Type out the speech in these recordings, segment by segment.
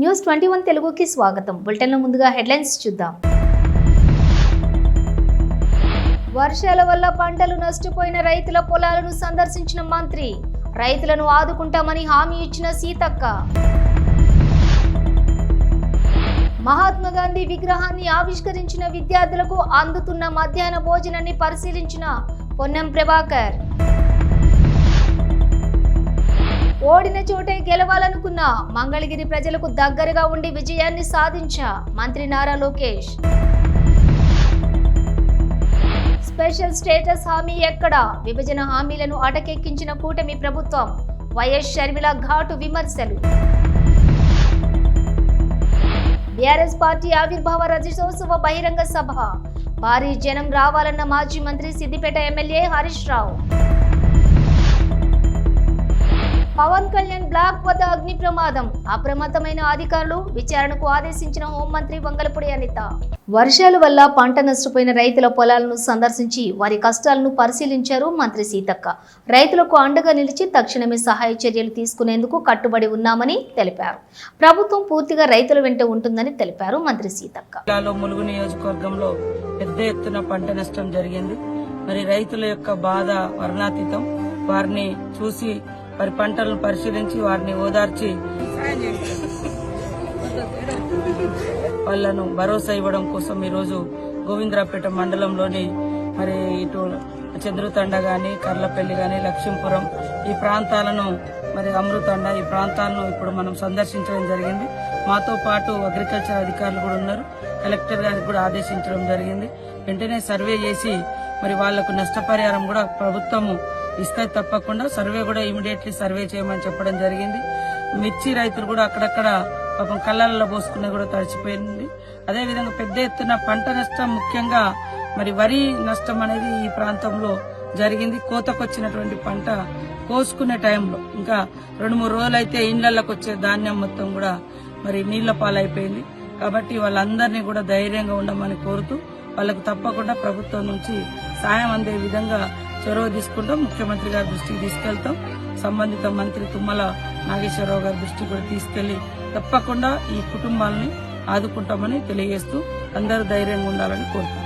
న్యూస్21 తెలుగుకి స్వాగతం. బులెటిన్లో ముందుగా హెడ్లైన్స్ చూద్దాం. వర్షాల వల్ల పంటలు నష్టపోయిన రైతుల పొలాలను సందర్శించిన మంత్రి. రైతులను ఆదుకుంటామని హామీ ఇచ్చిన సీతక్క. మహాత్మా గాంధీ విగ్రహాన్ని ఆవిష్కరించిన విద్యార్థులకు అందుతున్న మధ్యాహ్న భోజనాన్ని పరిశీలించిన పొన్నం ప్రభాకర్. ఓడిన చోటే గెలవాలనుకున్న మంగళగిరి ప్రజలకు దగ్గరగా ఉండి విజయాన్ని సాధించా మంత్రి నారా లోకేష్. స్పెషల్ స్టేటస్ హామీ ఎక్కడ? విభజన హామీలను అటకెక్కించిన కూటమి ప్రభుత్వం. వైఎస్ షర్మిల ఘాటు విమర్శలు. బీఆర్ఎస్ పార్టీ ఆవిర్భావ రజతోత్సవ బహిరంగ సభ. భారీ జనం రావాలన్న మాజీ మంత్రి సిద్దిపేట ఎమ్మెల్యే హరీష్ రావు. పవన్ కళ్యాణ్ బ్లాక్ వద్ద అగ్ని ప్రమాదం. అప్రమత్తమైన అధికారులు విచారణకు ఆదేశించిన హోంమంత్రి వంగలపూడి అనిత. వర్షాల వల్ల పంట నష్టపోయిన రైతుల పొలాలను సందర్శించి వారి కష్టాలను పరిశీలించారు మంత్రి సీతక్క. రైతులకు అండగా నిలిచి తక్షణమే సహాయ చర్యలు తీసుకునేందుకు కట్టుబడి ఉన్నామని తెలిపారు. ప్రభుత్వం పూర్తిగా రైతుల వెంట ఉంటుందని తెలిపారు మంత్రి సీతక్క. ములుగు నియోజకవర్గంలో పెద్ద ఎత్తున పంట నష్టం జరిగింది. మరి రైతుల యొక్క బాధ వర్ణాతీతం. వారిని చూసి వారి పంటలను పరిశీలించి వారిని ఓదార్చి వాళ్లను భరోసా ఇవ్వడం కోసం ఈరోజు గోవిందరాపేట మండలంలోని మరి ఇటు చంద్రుతండ గాని, కర్లపల్లి గాని, లక్ష్మీపురం ఈ ప్రాంతాలను మరి అమృతండ ఈ ప్రాంతాలను ఇప్పుడు మనం సందర్శించడం జరిగింది. మాతో పాటు అగ్రికల్చర్ అధికారులు కూడా ఉన్నారు. కలెక్టర్ గారికి కూడా ఆదేశించడం జరిగింది. వెంటనే సర్వే చేసి మరి వాళ్లకు నష్టపరిహారం కూడా ప్రభుత్వము ఇస్తే తప్పకుండా సర్వే కూడా ఇమీడియట్లీ సర్వే చేయమని చెప్పడం జరిగింది. మిర్చి రైతులు కూడా అక్కడక్కడ పాపం కళ్ళల్లో పోసుకునే కూడా తడిచిపోయింది. అదేవిధంగా పెద్ద ఎత్తున పంట నష్టం, ముఖ్యంగా మరి వరి నష్టం అనేది ఈ ప్రాంతంలో జరిగింది. కోతకొచ్చినటువంటి పంట కోసుకునే టైంలో ఇంకా 2-3 రోజులు అయితే ఇండ్లకి వచ్చే ధాన్యం మొత్తం కూడా మరి నీళ్ల పాలైపోయింది. కాబట్టి వాళ్ళందరినీ కూడా ధైర్యంగా ఉండమని కోరుతూ వాళ్ళకు తప్పకుండా ప్రభుత్వం నుంచి సాయం అందే విధంగా చొరవ తీసుకుంటాం. ముఖ్యమంత్రి గారి దృష్టికి తీసుకెళ్తాం. సంబంధిత మంత్రి తుమ్మల నాగేశ్వరరావు గారి దృష్టికి కూడా తీసుకెళ్లి తప్పకుండా ఈ కుటుంబాలని ఆదుకుంటామని తెలియజేస్తూ అందరూ ధైర్యంగా ఉండాలని కోరుతాం.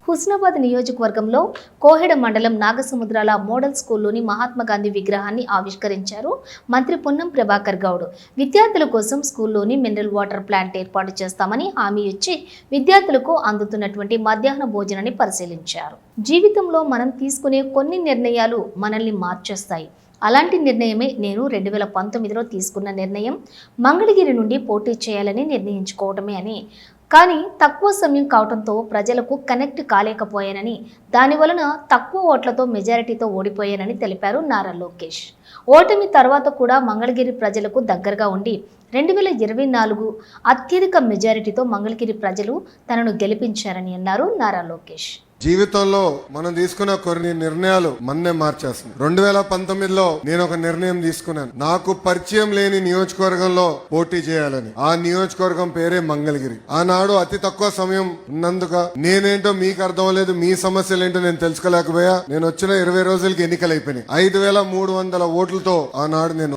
హుస్నాబాద్ నియోజకవర్గంలో కోహెడ మండలం నాగసముద్రాల మోడల్ స్కూల్లోని మహాత్మా గాంధీ విగ్రహాన్ని ఆవిష్కరించారు మంత్రి పొన్నం ప్రభాకర్ గౌడ్. విద్యార్థుల కోసం స్కూల్లోని మినరల్ వాటర్ ప్లాంట్ ఏర్పాటు చేస్తామని హామీ ఇచ్చి విద్యార్థులకు అందుతున్నటువంటి మధ్యాహ్న భోజనాన్ని పరిశీలించారు. జీవితంలో మనం తీసుకునే కొన్ని నిర్ణయాలు మనల్ని మార్చేస్తాయి. అలాంటి నిర్ణయమే నేను 2019లో తీసుకున్న నిర్ణయం. మంగళగిరి నుండి పోటీ చేయాలని నిర్ణయించుకోవటమే అని, కానీ తక్కువ సమయం కావడంతో ప్రజలకు కనెక్ట్ కాలేకపోయానని, దానివలన తక్కువ ఓట్లతో మెజారిటీతో ఓడిపోయానని తెలిపారు నారా లోకేష్. ఓటమి తర్వాత కూడా మంగళగిరి ప్రజలకు దగ్గరగా ఉండి 2024 అత్యధిక మెజారిటీతో మంగళగిరి ప్రజలు తనను గెలిపించారని అన్నారు నారా లోకేష్. జీవితంలో మనం తీసుకున్న కొన్ని నిర్ణయాలు మన్నే మార్చేస్తుంది. 2019లో నేను ఒక నిర్ణయం తీసుకున్నాను. నాకు పరిచయం లేని నియోజకవర్గంలో పోటీ చేయాలని. ఆ నియోజకవర్గం పేరే మంగళగిరి. ఆనాడు అతి తక్కువ సమయం ఉన్నందుక నేనేంటో మీకు అర్థం లేదు, మీ సమస్యలు ఏంటో నేను తెలుసుకోలేకపోయా. నేను వచ్చిన 20 రోజులకి ఎన్నికలు అయిపోయినాయి. 5300 ఓట్లతో ఆనాడు నేను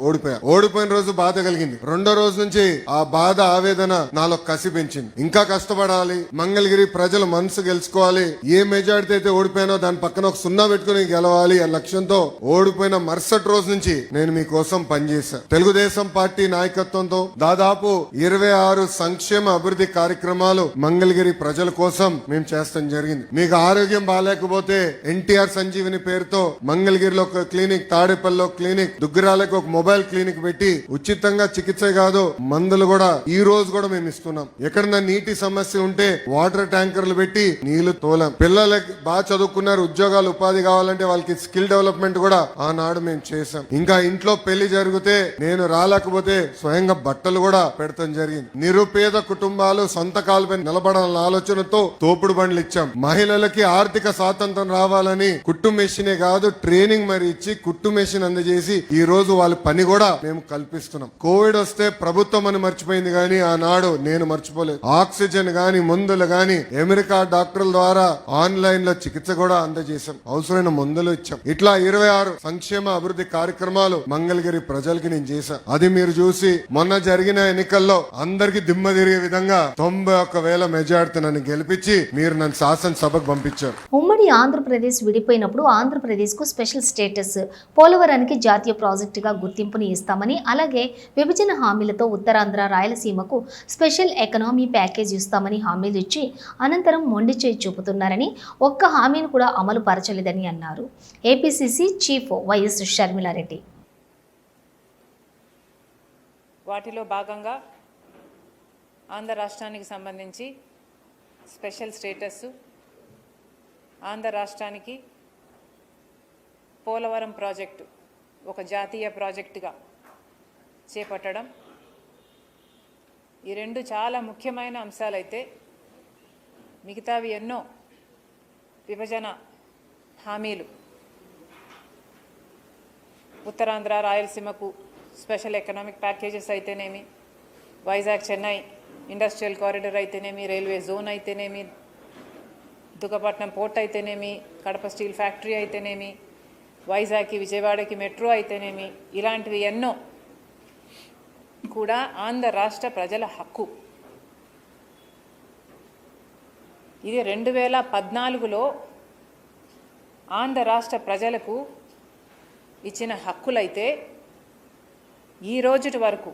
ఓడిపోయిన రోజు బాధ కలిగింది. రెండో రోజు నుంచి ఆ బాధ, ఆవేదన నాలో కసి పెంచింది. ఇంకా కష్టపడాలి, మంగళగిరి ప్రజల మనసు గెలుచుకోవాలి. ఏ మెజారిటీ అయితే ఓడిపోయినా దాని పక్కన ఒక 0 పెట్టుకుని గెలవాలి ఆ లక్ష్యంతో ఓడిపోయిన మరుసటి రోజు నుంచి నేను మీకోసం పనిచేశా. తెలుగుదేశం పార్టీ నాయకత్వంతో దాదాపు 26 సంక్షేమ అభివృద్ధి కార్యక్రమాలు మంగళగిరి ప్రజల కోసం మేము చేస్తాం జరిగింది. మీకు ఆరోగ్యం బాగాలేకపోతే ఎన్టీఆర్ సంజీవిని పేరుతో మంగళగిరిలో ఒక క్లినిక్, తాడేపల్లిలో క్లినిక్, దుగ్గరాలకు ఒక మొబైల్ క్లినిక్ పెట్టి ఉచితంగా చికిత్స కాదు మందులు కూడా ఈ రోజు కూడా మేము ఇస్తున్నాం. ఎక్కడన్నా నీటి సమస్య ఉంటే వాటర్ ట్యాంకర్లు పెట్టి నీళ్లు తోలాం. పిల్లలకి బాగా చదువుకున్నారు, ఉద్యోగాలు ఉపాధి కావాలంటే వాళ్ళకి స్కిల్ డెవలప్మెంట్ కూడా ఆనాడు మేము చేశాం. ఇంకా ఇంట్లో పెళ్లి జరిగితే నేను రాలేకపోతే స్వయంగా బట్టలు కూడా పెడతాం జరిగింది. నిరుపేద కుటుంబాలు సొంత కాలుపై నిలబడాలన్న ఆలోచనతో తోపుడు బండ్లు ఇచ్చాం. మహిళలకి ఆర్థిక స్వాతంత్రం రావాలని కుట్టు మెషినే కాదు ట్రైనింగ్ మరి ఇచ్చి కుట్టు మెషిన్ అందజేసి ఈ రోజు వాళ్ళ పని కూడా మేము కల్పిస్తున్నాం. కోవిడ్ వస్తే ప్రభుత్వం అని మర్చిపోయింది కానీ ఆనాడు నేను మర్చిపోలేదు. ఆక్సిజన్ గాని, మందులు గాని అమెరికా డాక్టర్ల ద్వారా ఆన్ ఆన్లైన్ లో చికిత్స కూడా అందజేశాం, అవసరమైన మందులు ఇచ్చాం. ఇట్లా 26 సంక్షేమ అభివృద్ధి కార్యక్రమాలు మంగళగిరి ప్రజలకి నేను చేశాను. అది మీరు చూసి మొన్న జరిగిన ఎన్నికల్లో అందరికి దిమ్మ తిరిగే విధంగా 91,000 మెజార్టీ నన్ను గెలిపించి మీరు నన్ను శాసనసభకు పంపించారు. ఉమ్మడి ఆంధ్రప్రదేశ్ విడిపోయినప్పుడు ఆంధ్రప్రదేశ్ కు స్పెషల్ స్టేటస్, పోలవరానికి జాతీయ ప్రాజెక్టుగా గుర్తింపుని ఇస్తామని, అలాగే విభజన హామీలతో ఉత్తరాంధ్ర రాయలసీమకు స్పెషల్ ఎకనామీ ప్యాకేజ్ ఇస్తామని హామీలు ఇచ్చి అనంతరం మొండి చేయి చూపుతున్నారని, ఒక్క హామీని కూడా అమలు పరచలేదని అన్నారు ఏపీసీసీ చీఫ్ వైఎస్ షర్మిలారెడ్డి. వాటిలో భాగంగా ఆంధ్ర రాష్ట్రానికి సంబంధించి స్పెషల్ స్టేటస్, ఆంధ్ర రాష్ట్రానికి పోలవరం ప్రాజెక్టు ఒక జాతీయ ప్రాజెక్టుగా చేపట్టడం, ఈ రెండు చాలా ముఖ్యమైన అంశాలైతే మిగతావి ఎన్నో విభజన హామీలు, ఉత్తరాంధ్ర రాయలసీమకు స్పెషల్ ఎకనామిక్ ప్యాకేజెస్ అయితేనేమి, వైజాగ్ చెన్నై ఇండస్ట్రియల్ కారిడార్ అయితేనేమి, రైల్వే జోన్ అయితేనేమి, దుగ్గపట్నం పోర్ట్ అయితేనేమి, కడప స్టీల్ ఫ్యాక్టరీ అయితేనేమి, వైజాగ్కి విజయవాడకి మెట్రో అయితేనేమి, ఇలాంటివి ఎన్నో కూడా ఆంధ్ర రాష్ట్ర ప్రజల హక్కు. ఇది 2014లో ఆంధ్ర రాష్ట్ర ప్రజలకు ఇచ్చిన హక్కులైతే ఈ రోజుటి వరకు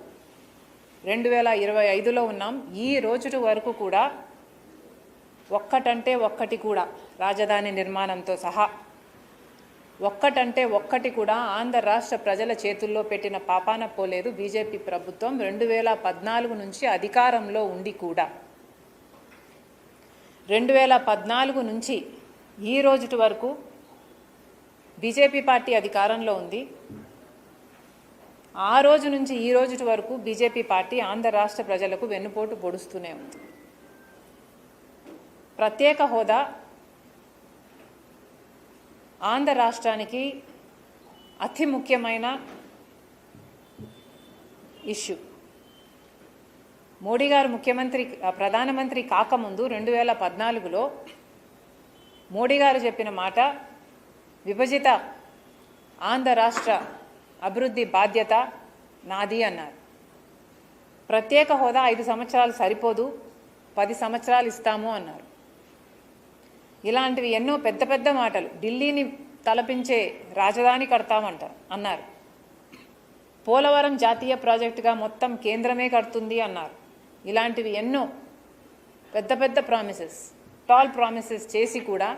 2025లో ఉన్నాం, ఈ రోజుటి వరకు కూడా ఒక్కటంటే ఒక్కటి కూడా రాజధాని నిర్మాణంతో సహా ఒక్కటంటే ఒక్కటి కూడా ఆంధ్ర రాష్ట్ర ప్రజల చేతుల్లో పెట్టిన పాపాన పోలేదు బీజేపీ ప్రభుత్వం 2014 నుంచి అధికారంలో ఉండి కూడా. 2014 నుంచి ఈ రోజుటి వరకు బీజేపీ పార్టీ అధికారంలో ఉంది. ఆ రోజు నుంచి ఈ రోజుటి వరకు బీజేపీ పార్టీ ఆంధ్ర రాష్ట్ర ప్రజలకు వెన్నుపోటు పొడుస్తూనే ఉంది. ప్రత్యేక హోదా ఆంధ్ర రాష్ట్రానికి అతి ముఖ్యమైన ఇష్యూ. మోడీ గారు ప్రధానమంత్రి కాకముందు 2014లో మోడీ గారు చెప్పిన మాట, విభజిత ఆంధ్ర రాష్ట్ర అభివృద్ధి బాధ్యత నాది అన్నారు. ప్రత్యేక హోదా 5 సంవత్సరాలు సరిపోదు, 10 సంవత్సరాలు ఇస్తాము అన్నారు. ఇలాంటివి ఎన్నో పెద్ద పెద్ద మాటలు. ఢిల్లీని తలపించే రాజధాని కడతామంటారు అన్నారు. పోలవరం జాతీయ ప్రాజెక్టుగా మొత్తం కేంద్రమే కడుతుంది అన్నారు. ఇలాంటివి ఎన్నో పెద్ద పెద్ద ప్రామిసెస్, టాల్ ప్రామిసెస్ చేసి కూడా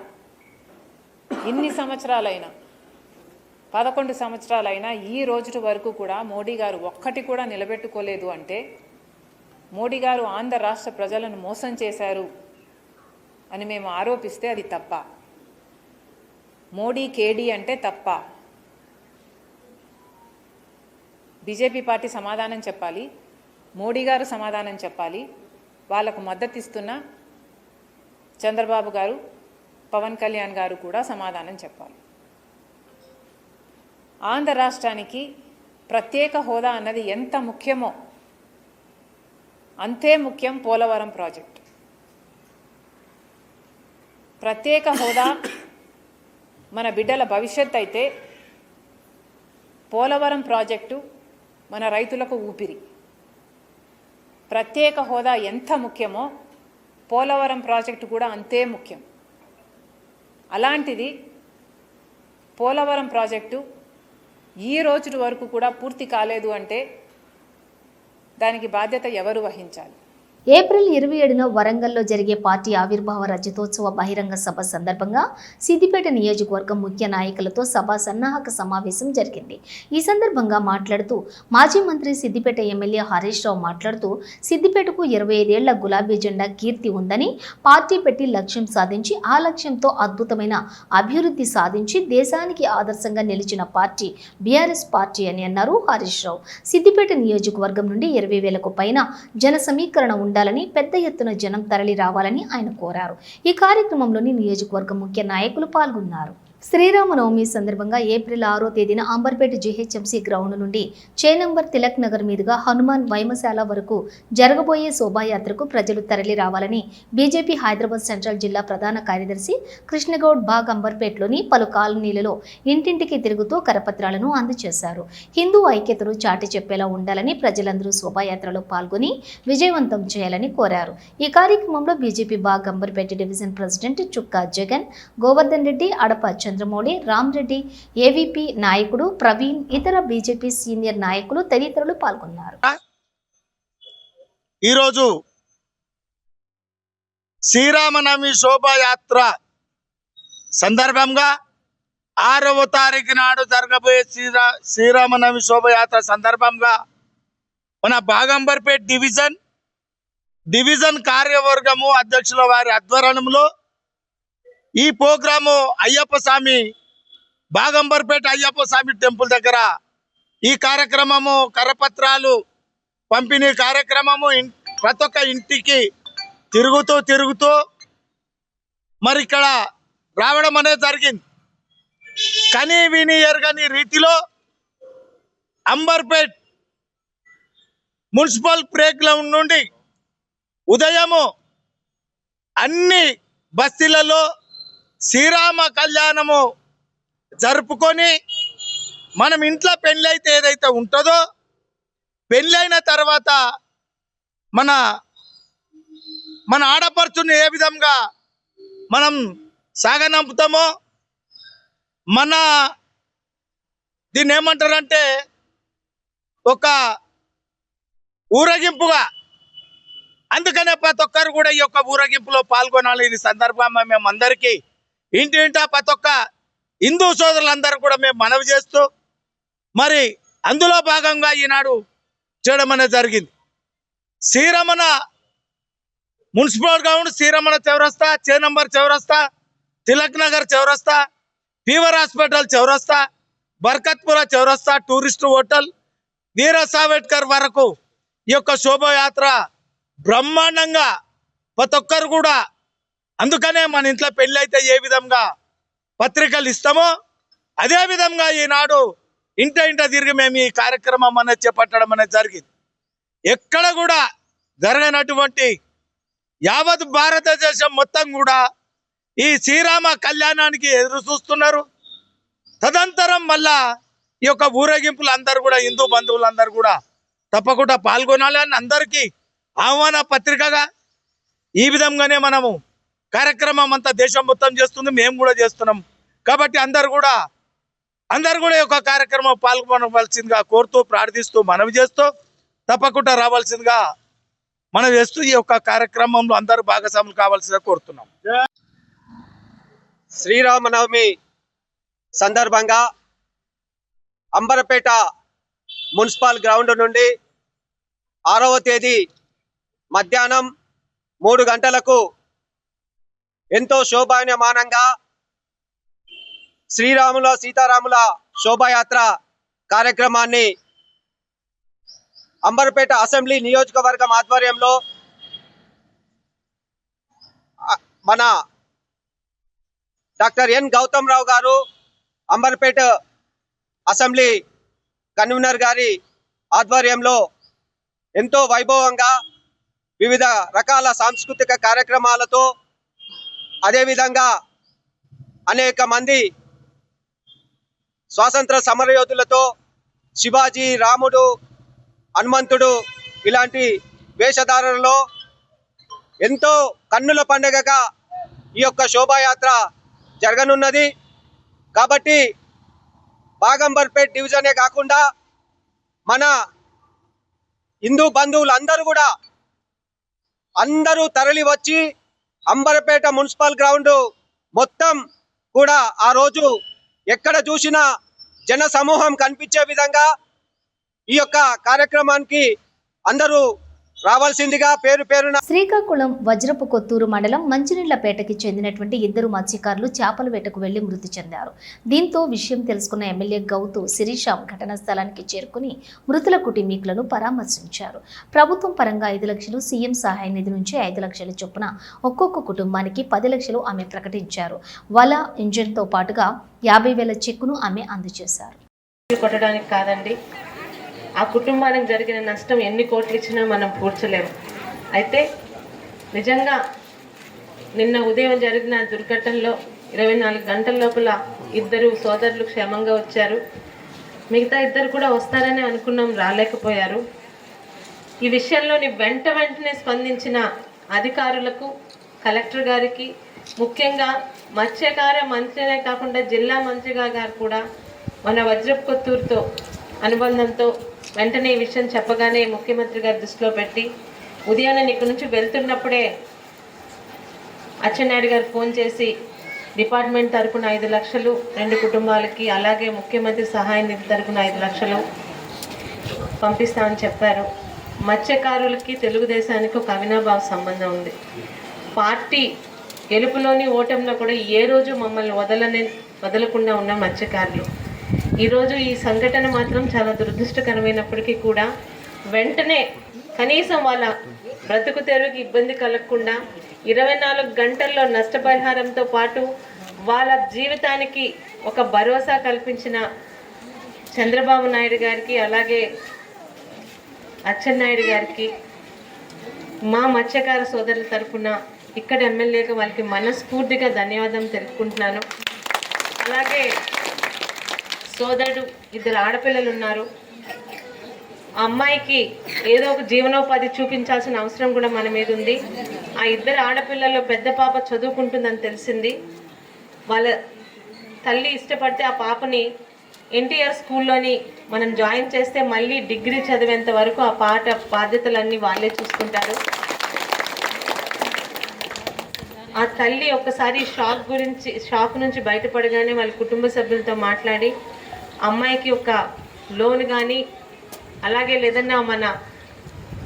ఇన్ని సంవత్సరాలైనా 11 సంవత్సరాలైనా ఈ రోజుటి వరకు కూడా మోడీ గారు ఒక్కటి కూడా నిలబెట్టుకోలేదు అంటే మోడీ గారు ఆంధ్ర రాష్ట్ర ప్రజలను మోసం చేశారు అని మేము ఆరోపిస్తే అది తప్ప. మోడీ కేడీ అంటే తప్ప. బీజేపీ పార్టీ సమాధానం చెప్పాలి, మోడీ గారు సమాధానం చెప్పాలి, వాళ్లకు మద్దతు ఇస్తున్న చంద్రబాబు గారు, పవన్ కళ్యాణ్ గారు కూడా సమాధానం చెప్పాలి. ఆంధ్ర రాష్ట్రానికి ప్రత్యేక హోదా అన్నది ఎంత ముఖ్యమో అంతే ముఖ్యం పోలవరం ప్రాజెక్ట్. ప్రత్యేక హోదా మన బిడ్డల భవిష్యత్ అయితే పోలవరం ప్రాజెక్టు మన రైతులకు ఊపిరి. ప్రత్యేక హోదా ఎంత ముఖ్యమో పోలవరం ప్రాజెక్టు కూడా అంతే ముఖ్యం. అలాంటిది పోలవరం ప్రాజెక్టు ఈ రోజు వరకు కూడా పూర్తి కాలేదు అంటే దానికి బాధ్యత ఎవరు వహించాలి? ఏప్రిల్ 27న వరంగల్లో జరిగే పార్టీ ఆవిర్భావ రజతోత్సవ బహిరంగ సభ సందర్భంగా సిద్దిపేట నియోజకవర్గం ముఖ్య నాయకులతో సభ సన్నాహక సమావేశం జరిగింది. ఈ సందర్భంగా మాట్లాడుతూ మాజీ మంత్రి సిద్దిపేట ఎమ్మెల్యే హరీష్ రావు మాట్లాడుతూ సిద్దిపేటకు 25 ఏళ్ల గులాబీ జెండా కీర్తి ఉందని, పార్టీ పెట్టి లక్ష్యం సాధించి ఆ లక్ష్యంతో అద్భుతమైన అభివృద్ధి సాధించి దేశానికి ఆదర్శంగా నిలిచిన పార్టీ బీఆర్ఎస్ పార్టీ అని అన్నారు హరీష్ రావు. సిద్దిపేట నియోజకవర్గం నుండి 20,000కు పైన జన సమీకరణ ఉండాలని, పెద్ద ఎత్తున జనం తరలి రావాలని ఆయన కోరారు. ఈ కార్యక్రమంలోని నియోజకవర్గ ముఖ్య నాయకులు పాల్గొన్నారు. శ్రీరామనవమి సందర్భంగా ఏప్రిల్ 6వ తేదీన అంబర్పేట జీహెచ్ఎంసీ గ్రౌండ్ నుండి చేనంబర్ తిలక్ నగర్ మీదుగా హనుమాన్ వైమశాల వరకు జరగబోయే శోభాయాత్రకు ప్రజలు తరలి రావాలని బీజేపీ హైదరాబాద్ సెంట్రల్ జిల్లా ప్రధాన కార్యదర్శి కృష్ణగౌడ్ బాగ్ అంబర్పేటలోని పలు కాలనీలలో ఇంటింటికి తిరుగుతూ కరపత్రాలను అందజేశారు. హిందూ ఐక్యతను చాటి చెప్పేలా ఉండాలని ప్రజలందరూ శోభాయాత్రలో పాల్గొని విజయవంతం చేయాలని కోరారు. ఈ కార్యక్రమంలో బీజేపీ బాగ్ అంబర్పేట డివిజన్ ప్రెసిడెంట్ చుక్కా జగన్, గోవర్ధన్ రెడ్డి, అడప చంద్రమౌళి, రామ్ రెడ్డి, ఏవీపీ నాయకుడు ప్రవీణ్, ఇతర బీజేపీ సీనియర్ నాయకులు తదితరులు పాల్గొన్నారు. ఈరోజు శ్రీరామనవమి శోభాయాత్ర సందర్భంగా 6వ తారీఖు నాడు జరగబోయే శ్రీరామనవమి శోభాయాత్ర సందర్భంగా మన బాగంబర్పేట్ డివిజన్ కార్యవర్గము అధ్యక్షుల వారి ఆధ్వర్యంలో ఈ ప్రోగ్రాము అయ్యప్ప స్వామి బాగంబర్పేట అయ్యప్ప స్వామి టెంపుల్ దగ్గర ఈ కార్యక్రమము కరపత్రాలు పంపిణీ కార్యక్రమము ప్రతి ఒక్క ఇంటికి తిరుగుతూ మరి ఇక్కడ రావడం అనేది జరిగింది. కనీ విని ఎరగని రీతిలో అంబర్పేట్ మున్సిపల్ ప్లే గ్రౌండ్ నుండి ఉదయము అన్ని బస్తీలలో శ్రీరామ కళ్యాణము జరుపుకొని మనం ఇంట్లో పెళ్ళి అయితే ఏదైతే ఉంటుందో పెళ్ళైన తర్వాత మన ఆడపడుచుని ఏ విధంగా మనం సాగనంపుతామో మన దీన్ని ఏమంటారంటే ఒక ఊరేగింపుగా, అందుకనే ప్రతి ఒక్కరు కూడా ఈ యొక్క ఊరేగింపులో పాల్గొనాలి. ఈ సందర్భంగా మేము అందరికీ ఇంటింటా ప్రతి ఒక్క హిందూ సోదరులందరూ కూడా మేము మనవి చేస్తూ మరి అందులో భాగంగా ఈనాడు చేయడం అనేది జరిగింది. శ్రీరమణ మున్సిపల్ గ్రౌండ్, శ్రీరమణ చౌరస్తా, చేనంబర్ చౌరస్తా, తిలక్ నగర్ చౌరస్తా, ఫీవర్ హాస్పిటల్ చౌరస్తా, బర్కత్పుర చౌరస్తా, టూరిస్ట్ హోటల్, వీర సావర్కర్ వరకు ఈ యొక్క శోభాయాత్ర బ్రహ్మాండంగా ప్రతి ఒక్కరు కూడా, అందుకనే మన ఇంట్లో పెళ్ళి అయితే ఏ విధంగా పత్రికలు ఇస్తామో అదే విధంగా ఈనాడు ఇంట తిరిగి మేము ఈ కార్యక్రమం అనేది చేపట్టడం అనేది జరిగింది. ఎక్కడ కూడా జరగనటువంటి యావత్ భారతదేశం మొత్తం కూడా ఈ శ్రీరామ కళ్యాణానికి ఎదురు చూస్తున్నారు. తదంతరం మళ్ళా ఈ యొక్క ఊరేగింపులు అందరూ కూడా హిందూ బంధువులందరూ కూడా తప్పకుండా పాల్గొనాలి అని అందరికీ ఆహ్వాన పత్రికగా ఈ విధంగానే మనము కార్యక్రమం అంతా దేశం మొత్తం చేస్తుంది, మేము కూడా చేస్తున్నాం. కాబట్టి అందరు కూడా ఈ యొక్క కార్యక్రమం పాల్గొనవలసిందిగా కోరుతూ, ప్రార్థిస్తూ, మనవి చేస్తూ తప్పకుండా రావాల్సిందిగా మనం చేస్తూ ఈ యొక్క కార్యక్రమంలో అందరూ భాగస్వాములు కావాల్సిందిగా కోరుతున్నాం. శ్రీరామనవమి సందర్భంగా అంబర్పేట మున్సిపల్ గ్రౌండ్ నుండి 6వ తేదీ మధ్యాహ్నం 3 గంటలకు ఎంతో శోభాయమానంగా శ్రీరాముల సీతారాముల శోభాయాత్ర కార్యక్రమాన్ని అంబర్పేట అసెంబ్లీ నియోజకవర్గం ఆధ్వర్యంలో మన డాక్టర్ ఎన్ గౌతమ్ రావు గారు, అంబర్పేట అసెంబ్లీ కన్వీనర్ గారి ఆధ్వర్యంలో ఎంతో వైభవంగా వివిధ రకాల సాంస్కృతిక కార్యక్రమాలతో, అదేవిధంగా అనేక మంది స్వాతంత్ర సమరయోధులతో, శివాజీ, రాముడు, హనుమంతుడు ఇలాంటి వేషధారణలో ఎంతో కన్నుల పండుగగా ఈ యొక్క శోభాయాత్ర జరగనున్నది. కాబట్టి బాగంబర్పేట్ డివిజనే కాకుండా మన హిందూ బంధువులందరూ కూడా అందరూ తరలి వచ్చి అంబర్పేట మున్సిపల్ గ్రౌండ్ మొత్తం కూడా ఆ రోజు ఎక్కడ చూసినా జన సమూహం కనిపించే విధంగా ఈ యొక్క కార్యక్రమానికి అందరూ రావాల్సిందిగా పేరు పేరున శ్రీకాకుళం వజ్రపు కొత్తూరు మండలం మంచినీళ్లపేటకి చెందినటువంటి ఇద్దరు మత్స్యకారులు చేపల వేటకు వెళ్లి మృతి చెందారు. దీంతో విషయం తెలుసుకున్న ఎమ్మెల్యే గౌతు శిరీషాం ఘటనా స్థలానికి చేరుకుని మృతుల కుటుంబీకులను పరామర్శించారు. ప్రభుత్వం పరంగా 5 లక్షలు, సీఎం సహాయ నిధి నుంచి 5 లక్షల చొప్పున ఒక్కొక్క కుటుంబానికి 10 లక్షలు ఆమె ప్రకటించారు. వల ఇంజిన్తో పాటుగా 50,000 చెక్కును ఆమె అందజేశారు. కొట్టడానికి కాదండి, ఆ కుటుంబానికి జరిగిన నష్టం ఎన్ని కోట్లు ఇచ్చినా మనం పూడ్చలేము. అయితే నిజంగా నిన్న ఉదయం జరిగిన దుర్ఘటనలో 24 గంటల లోపల ఇద్దరు సోదరులు క్షేమంగా వచ్చారు. మిగతా ఇద్దరు కూడా వస్తారని అనుకున్నాం, రాలేకపోయారు. ఈ విషయంలోని వెంటనే స్పందించిన అధికారులకు, కలెక్టర్ గారికి, ముఖ్యంగా మత్స్యకార మంత్రినే కాకుండా జిల్లా మంత్రిగా గారు కూడా మన వజ్రపు కొత్తూరుతో అనుబంధంతో వెంటనే ఈ విషయం చెప్పగానే ముఖ్యమంత్రి గారి దృష్టిలో పెట్టి ఉదయాన్నే ఇక్కడ నుంచి వెళ్తున్నప్పుడే అచ్చెన్నాయుడు గారు ఫోన్ చేసి డిపార్ట్మెంట్ తరపున 5 లక్షలు 2 కుటుంబాలకి, అలాగే ముఖ్యమంత్రి సహాయ నిధి తరపున 5 లక్షలు పంపిస్తామని చెప్పారు. మత్స్యకారులకి తెలుగుదేశానికి ఒక అవినాభావ సంబంధం ఉంది. పార్టీ గెలుపులోని ఓటంలో కూడా ఏ రోజు మమ్మల్ని వదలకుండా ఉన్న మత్స్యకారులు. ఈరోజు ఈ సంఘటన మాత్రం చాలా దురదృష్టకరమైనప్పటికీ కూడా వెంటనే కనీసం వాళ్ళ బ్రతుకు తెరువుకి ఇబ్బంది కలగకుండా 24 గంటల్లో నష్టపరిహారంతో పాటు వాళ్ళ జీవితానికి ఒక భరోసా కల్పించిన చంద్రబాబు నాయుడు గారికి, అలాగే అచ్చెన్నాయుడు గారికి, మా మత్స్యకార సోదరుల తరఫున ఇక్కడ ఎమ్మెల్యేగా వాళ్ళకి మనస్ఫూర్తిగా ధన్యవాదం తెలుపుకుంటున్నాను. అలాగే సోదరుడు 2 ఆడపిల్లలు ఉన్నారు. ఆ అమ్మాయికి ఏదో ఒక జీవనోపాధి చూపించాల్సిన అవసరం కూడా మన మీద ఉంది. ఆ 2 ఆడపిల్లల్లో పెద్ద పాప చదువుకుంటుందని తెలిసింది. వాళ్ళ తల్లి ఇష్టపడితే ఆ పాపని ఎన్టీఆర్ స్కూల్లోని మనం జాయిన్ చేస్తే మళ్ళీ డిగ్రీ చదివేంత వరకు ఆ బాధ్యతలన్నీ వాళ్ళే చూసుకుంటారు. ఆ తల్లి ఒక్కసారి షాక్ నుంచి బయటపడగానే వాళ్ళ కుటుంబ సభ్యులతో మాట్లాడి అమ్మాయికి ఒక లోన్ కానీ, అలాగే లేదన్నా మన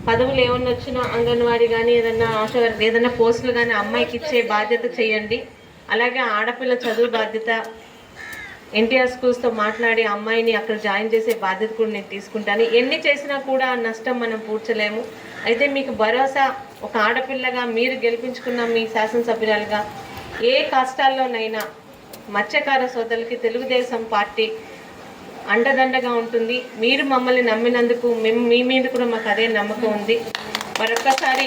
పదవులు ఏమన్నా వచ్చినా అంగన్వాడీ కానీ, ఏదన్నా ఏదన్నా పోస్టులు కానీ అమ్మాయికి ఇచ్చే బాధ్యత చేయండి. అలాగే ఆడపిల్ల చదువు బాధ్యత ఎన్టీఆర్ స్కూల్స్తో మాట్లాడి అమ్మాయిని అక్కడ జాయిన్ చేసే బాధ్యత కూడా నేను తీసుకుంటాను. ఎన్ని చేసినా కూడా ఆ నష్టం మనం పూడ్చలేము. అయితే మీకు భరోసా, ఒక ఆడపిల్లగా మీరు గెలిపించుకున్న మీ శాసనసభ్యురాలుగా ఏ కష్టాల్లోనైనా మత్స్యకార సోదరులకి తెలుగుదేశం పార్టీ అండదండగా ఉంటుంది. మీరు మమ్మల్ని నమ్మినందుకు మీ మీద కూడా మాకు అదే నమ్మకం ఉంది. మరొక్కసారి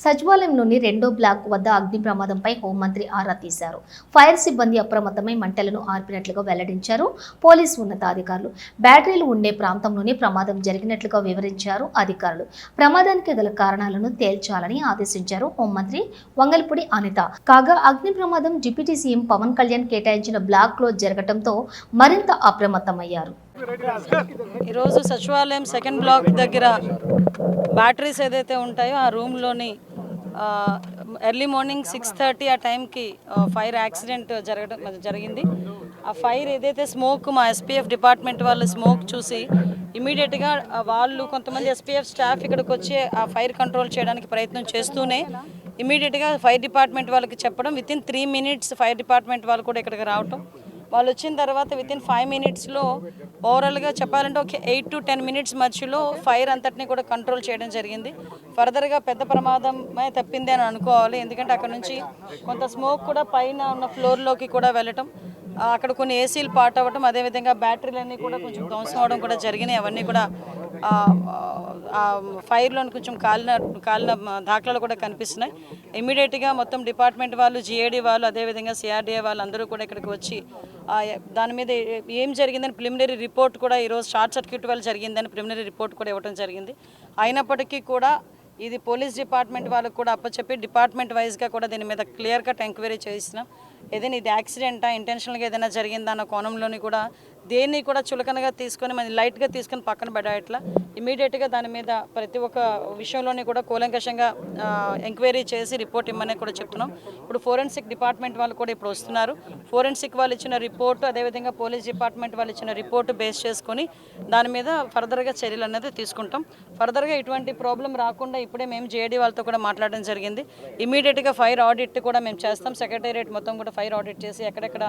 సచివాలయంలోని 2వ బ్లాక్ వద్ద అగ్ని ప్రమాదంపై హోంమంత్రి ఆరా తీశారు. ఫైర్ సిబ్బంది అప్రమత్తమై మంటలను ఆర్పినట్లుగా వెల్లడించారు పోలీసు ఉన్నతాధికారులు. బ్యాటరీలు ఉండే ప్రాంతంలోనే ప్రమాదం జరిగినట్లుగా వివరించారు అధికారులు. ప్రమాదానికి గల కారణాలను తేల్చాలని ఆదేశించారు హోంమంత్రి వంగల్పూడి అనిత. కాగా అగ్ని ప్రమాదం డిప్యూటీ సీఎం పవన్ కళ్యాణ్ కేటాయించిన బ్లాక్ లో జరగడంతో మరింత అప్రమత్తమయ్యారు. ఈరోజు సచివాలయం 2nd బ్లాక్ దగ్గర బ్యాటరీస్ ఏదైతే ఉంటాయో ఆ రూమ్లోని ఎర్లీ మార్నింగ్ 6:30 ఆ టైంకి ఫైర్ యాక్సిడెంట్ జరిగింది. ఆ ఫైర్ ఏదైతే స్మోక్, మా ఎస్పీఎఫ్ డిపార్ట్మెంట్ వాళ్ళు స్మోక్ చూసి ఇమీడియట్గా వాళ్ళు కొంతమంది ఎస్పీఎఫ్ స్టాఫ్ ఇక్కడికి వచ్చి ఆ ఫైర్ కంట్రోల్ చేయడానికి ప్రయత్నం చేస్తూనే ఇమీడియట్గా ఫైర్ డిపార్ట్మెంట్ వాళ్ళకి చెప్పడం, వితిన్ 3 minutes ఫైర్ డిపార్ట్మెంట్ వాళ్ళు కూడా ఇక్కడికి రావటం. వాళ్ళు వచ్చిన తర్వాత వితిన్ 5 minutesలో ఓవరాల్గా చెప్పాలంటే ఒక 8 to 10 minutes మధ్యలో ఫైర్ అంతటిని కూడా కంట్రోల్ చేయడం జరిగింది. ఫర్దర్గా పెద్ద ప్రమాదమే తప్పింది అని అనుకోవాలి. ఎందుకంటే అక్కడ నుంచి కొంత స్మోక్ కూడా పైన ఉన్న ఫ్లోర్లోకి కూడా వెళ్ళటం, అక్కడ కొన్ని ఏసీలు పాట్ అవ్వటం, అదేవిధంగా బ్యాటరీలన్నీ కూడా కొంచెం ధ్వంసం అవడం కూడా జరిగినాయి. అవన్నీ కూడా ఫైర్లో కొంచెం కాలిన దాఖలాలు కూడా కనిపిస్తున్నాయి. ఇమీడియట్గా మొత్తం డిపార్ట్మెంట్ వాళ్ళు, జిఏడి వాళ్ళు, అదేవిధంగా సిఆర్డీఏ వాళ్ళు అందరూ కూడా ఇక్కడికి వచ్చి దాని మీద ఏం జరిగిందని ప్రిలిమినరీ రిపోర్ట్ కూడా ఈరోజు షార్ట్ సర్క్యూట్ వల్ల జరిగిందని ప్రిలిమినరీ రిపోర్ట్ కూడా ఇవ్వడం జరిగింది. అయినప్పటికీ కూడా ఇది పోలీస్ డిపార్ట్మెంట్ వాళ్ళకు కూడా అప్పచెప్పి డిపార్ట్మెంట్ వైజ్గా కూడా దీని మీద క్లియర్ కట్ ఎంక్వైరీ చేసినాం. ఏదైనా ఇది యాక్సిడెంటా, ఇంటెన్షనల్గా ఏదైనా జరిగిందా అన్న కోణంలోని కూడా దేన్ని కూడా చులకనగా తీసుకొని మన లైట్గా తీసుకొని పక్కన పడేట్లా ఇమీడియట్గా దాని మీద ప్రతి ఒక్క విషయంలోని కూడా కూలంకషంగా ఎంక్వైరీ చేసి రిపోర్ట్ ఇమ్మని కూడా చెప్తున్నాం. ఇప్పుడు ఫోరెన్సిక్ డిపార్ట్మెంట్ వాళ్ళు కూడా ఇప్పుడు వస్తున్నారు. ఫోరెన్సిక్ వాళ్ళు ఇచ్చిన రిపోర్టు, అదేవిధంగా పోలీస్ డిపార్ట్మెంట్ వాళ్ళు ఇచ్చిన రిపోర్టు బేస్ చేసుకొని దాని మీద ఫర్దర్గా చర్యలు అనేది తీసుకుంటాం. ఫర్దర్గా ఇటువంటి ప్రాబ్లం రాకుండా ఇప్పుడే మేము జేడీ వాళ్ళతో కూడా మాట్లాడడం జరిగింది. ఇమీడియట్గా ఫైర్ ఆడిట్ కూడా మేము చేస్తాం. సెక్రటేరియట్ మొత్తం కూడా ఫైర్ ఆడిట్ చేసి ఎక్కడెక్కడ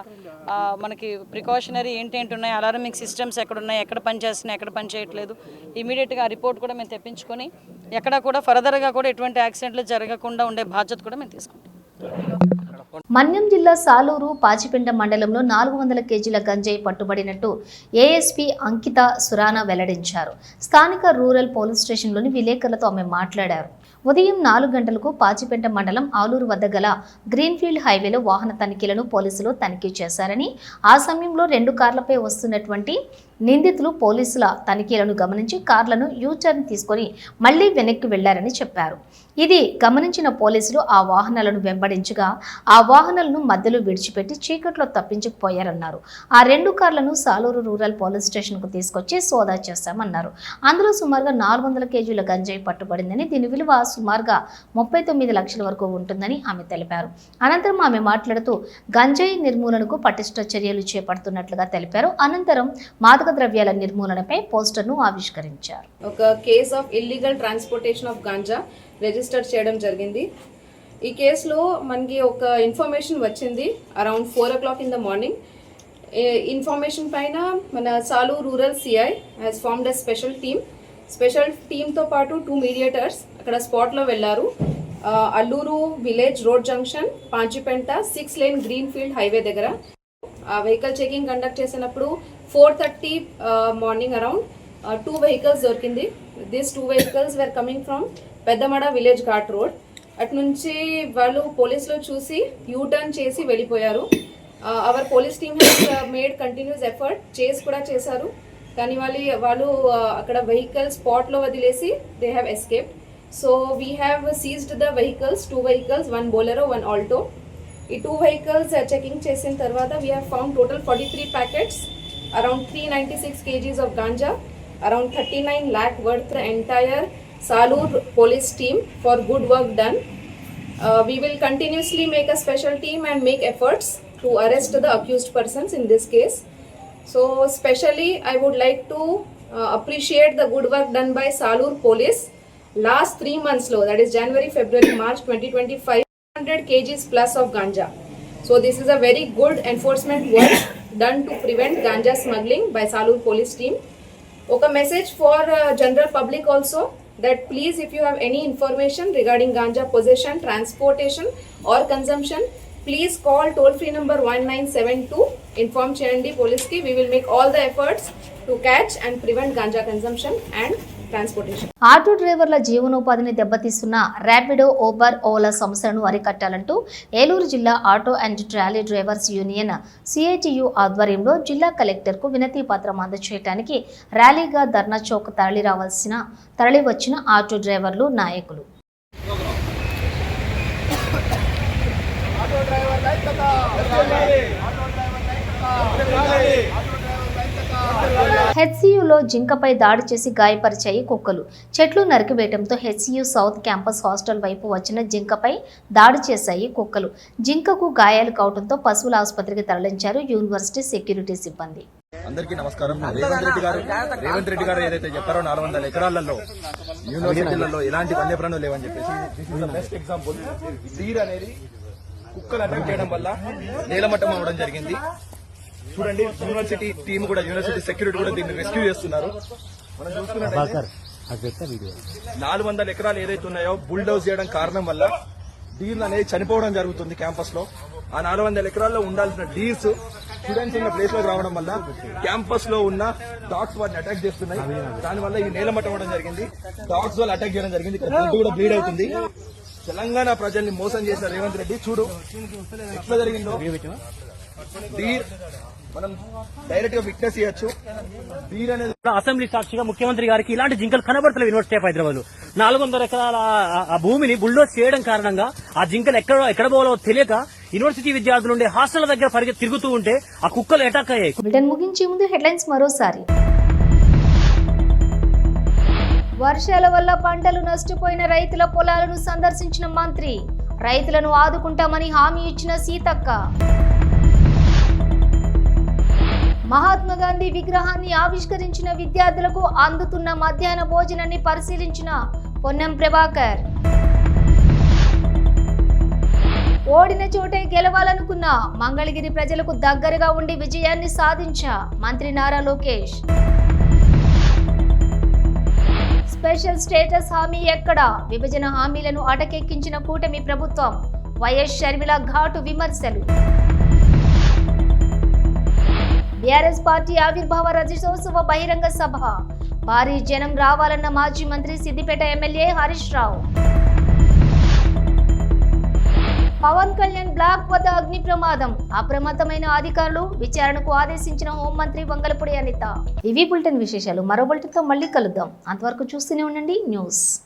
మనకి ప్రికాషనరీ ఏంటేంటి ఉన్నాయి, అలారమింగ్ సిస్టమ్స్ ఎక్కడ ఉన్నాయి, ఎక్కడ పనిచేస్తున్నాయి, ఎక్కడ పని చేయట్లేదు, ఇమీడియట్గా ఆ రిపోర్ట్ కూడా మేము తెప్పించుకొని ఎక్కడ కూడా ఫర్దర్గా కూడా ఎటువంటి యాక్సిడెంట్లు జరగకుండా ఉండే బాధ్యత కూడా మేము తీసుకుంటాం. మన్యం జిల్లా సాలూరు పాచిపెంట మండలంలో 400 కేజీల గంజాయి పట్టుబడినట్టు ఏఎస్పీ అంకిత సురానా వెల్లడించారు. స్థానిక రూరల్ పోలీస్ స్టేషన్లోని విలేకరులతో ఆమె మాట్లాడారు. ఉదయం 4 గంటలకు పాచిపెంట మండలం ఆలూరు వద్ద గల గ్రీన్ఫీల్డ్ హైవేలో వాహన తనిఖీలను పోలీసులు తనిఖీ చేశారని, ఆ సమయంలో 2 కార్లపై వస్తున్నటువంటి నిందితులు పోలీసుల తనిఖీలను గమనించి కార్లను యూటర్న్ తీసుకొని మళ్లీ వెనక్కి వెళ్లారని చెప్పారు. ఇది గమనించిన పోలీసులు ఆ వాహనాలను వెంబడించగా ఆ వాహనాలను మధ్యలో విడిచిపెట్టి చీకట్లో తప్పించుకుపోయారన్నారు. ఆ 2 కార్లను సాలూరు రూరల్ పోలీస్ స్టేషన్కు తీసుకొచ్చి సోదా చేశామన్నారు. అందులో సుమారుగా 400 కేజీల గంజాయి పట్టుబడిందని, దీని విలువ సుమారుగా 39 లక్షల వరకు ఉంటుందని ఆమె తెలిపారు. అనంతరం ఆమె మాట్లాడుతూ గంజాయి నిర్మూలనకు పటిష్ట చర్యలు చేపడుతున్నట్లుగా తెలిపారు. అనంతరం మాదక ద్రవ్యాల నిర్మూలనపై పోస్టర్ను ఆవిష్కరించారు. ఒక case of illegal transportation of ganja register చేయడం జరిగింది. ఈ కేసులో మనకి ఒక ఇన్ఫర్మేషన్ వచ్చింది around 4 o'clock in the morning. Information పైన మన Saluru rural CI has formed a special టీమ్తో పాటు 2 మీడియేటర్స్ అక్కడ స్పాట్లో వెళ్ళారు. Alluru village road junction Panchipenta 6 lane greenfield highway దగ్గర ఆ వెహికల్ చెకింగ్ కండక్ట్ చేసినప్పుడు 4:30 మార్నింగ్ అరౌండ్ 2 vehicles దొరికింది. These 2 vehicles were coming from పెద్దమడ village ghat road. అటు నుంచి వాళ్ళు పోలీసులు చూసి యూటర్న్ చేసి వెళ్ళిపోయారు. Our police team has made continuous effort, చేసి కూడా చేశారు. కానీ వాళ్ళు అక్కడ వెహికల్ స్పాట్లో వదిలేసి they have escaped. So we have seized the vehicles, 2 vehicles, 1 bolero, 1 alto. ఈ 2 vehicles చెకింగ్ చేసిన తర్వాత we have found total 43 packets, around 396 kgs of ganja, around 39 lakh worth. The entire Salur police team for good work done. We will continuously make a special team and make efforts to arrest the accused persons in this case. So especially I would like to appreciate the good work done by Salur police. Last 3 months low, that is January, February, March 2025, 100 kgs plus of ganja. So this is a very good enforcement work done to prevent ganja smuggling by Salur police team. Okay, message for general public also, that please, if you have any information regarding ganja possession, transportation or consumption, please call toll free number 1972. Inform cheyandi police ki. We will make all the efforts to catch and prevent ganja consumption and transportation. Auto డ్రైవర్ల జీవనోపాధిని దెబ్బతీస్తున్న Rapido, Uber, Ola సమస్యలను అరికట్టాలంటూ ఏలూరు జిల్లా auto and trolley drivers union CITU ఆధ్వర్యంలో జిల్లా కలెక్టర్కు వినతి పత్రం అందజేయడానికి ర్యాలీగా ధర్నా చౌక్ తరలివచ్చిన ఆటో డ్రైవర్లు, నాయకులు. హెచ్సియులో జింకపై దాడి చేసి గాయపరిచాయి కుక్కలు. చెట్లు నరికివేయడంతో హెచ్సియు సౌత్ క్యాంపస్ హాస్టల్ వైపు వచ్చిన జింకపై దాడి చేశాయి కుక్కలు. జింకకు గాయాలు కావడంతో పశువుల ఆసుపత్రికి తరలించారు యూనివర్సిటీ సెక్యూరిటీ సిబ్బంది. అందరికీ నమస్కారం. రేవంత్ రెడ్డి గారు ఏదైతే చెప్పారో 400 ఎకరాలలో యూనివర్సిటీలలో ఎలాంటి వన్యప్రాణులు లేవని చెప్పేసి బెస్ట్ ఎగ్జాంపుల్. డీర్ అనేది కుక్కలు అటాక్ చేయడం వల్ల నేలమట్టం అవడం జరిగింది. చూడండి, యూనివర్సిటీ టీం కూడా, యూనివర్సిటీ సెక్యూరిటీ కూడా దీన్ని రెస్క్యూ చేస్తున్నారు. మనం చూసుకున్నట్లయితే 400 ఎకరాలు ఏదైతే ఉన్నాయో బుల్డోజ్ చేయడం కారణం వల్ల డీర్లు అనేది చనిపోవడం జరుగుతుంది క్యాంపస్ లో. ఆ 400 ఎకరాల్లో ఉండాల్సిన డీర్స్ స్టూడెంట్స్ ఉన్న ప్లేస్ లోకి రావడం వల్ల క్యాంపస్ లో ఉన్న డాగ్స్ వాటిని అటాక్ చేస్తున్నాయి. దానివల్ల ఈ నేలమట్టం అవడం జరిగింది. డాగ్స్ వాళ్ళు అటాక్ చేయడం జరిగింది. ఇక్కడ బ్లడ్ కూడా బ్లీడ్ అవుతుంది. తెలంగాణ ప్రజల్ని మోసం చేసిన రేవంత్ రెడ్డి చూడు ఎట్లా జరిగిందో. డీర్ మనం డైరెక్ట్ గా విట్నెస్ చేయొచ్చు. డీర్ అనేది అసెంబ్లీ సాక్షిగా ముఖ్యమంత్రి గారికి ఇలాంటి జింకలు కనబడతలేవు యూనివర్సిటీ ఆఫ్ హైదరాబాద్. 400 ఎకరాల ఆ భూమిని బుల్డోజ్ చేయడం కారణంగా ఆ జింకలు ఎక్కడ పోవాలో తెలియక యూనివర్సిటీ విద్యార్థులు ఉండే హాస్టల్ దగ్గర తిరుగుతూ ఉంటే ఆ కుక్కలు అటాక్ అయ్యాయి. బులెటిన్ ముగించే ముందు హెడ్లైన్స్ మరోసారి. వర్షాల వల్ల పంటలు నష్టపోయిన రైతుల పొలాలను సందర్శించిన మంత్రి. రైతులను ఆదుకుంటామని హామీ ఇచ్చిన సీతక్క. మహాత్మా గాంధీ విగ్రహాన్ని ఆవిష్కరించిన విద్యార్థులకు అందుతున్న మధ్యాహ్న భోజనాన్ని పరిశీలించిన పొన్నం ప్రభాకర్. ఓడిన చోటే గెలవాలనుకున్న మంగళగిరి ప్రజలకు దగ్గరగా ఉండి విజయాన్ని సాధించా మంత్రి నారా లోకేష్. స్పెషల్ స్టేటస్ హామీ ఎక్కడా? విభజన హామీలను అటకెక్కించిన కూటమి ప్రభుత్వం. వైఎస్ షర్మిల ఘాటు విమర్శలు. బీఆర్ఎస్ పార్టీ ఆవిర్భావ రజతోత్సవ బహిరంగ సభ. భారీ జనం రావాలన్న మాజీ మంత్రి సిద్దిపేట ఎమ్మెల్యే హరీష్ రావు. పవన్ కళ్యాణ్ బ్లాక్ వద్ద అగ్ని ప్రమాదం. అప్రమత్తమైన అధికారులు విచారణకు ఆదేశించిన హోంమంత్రి వంగలపూడి అనిత. ఇవి బులెటిన్ విశేషాలు. మరో బులెటిన్తో మళ్ళీ కలుద్దాం. అంతవరకు చూస్తూనే ఉండండి న్యూస్.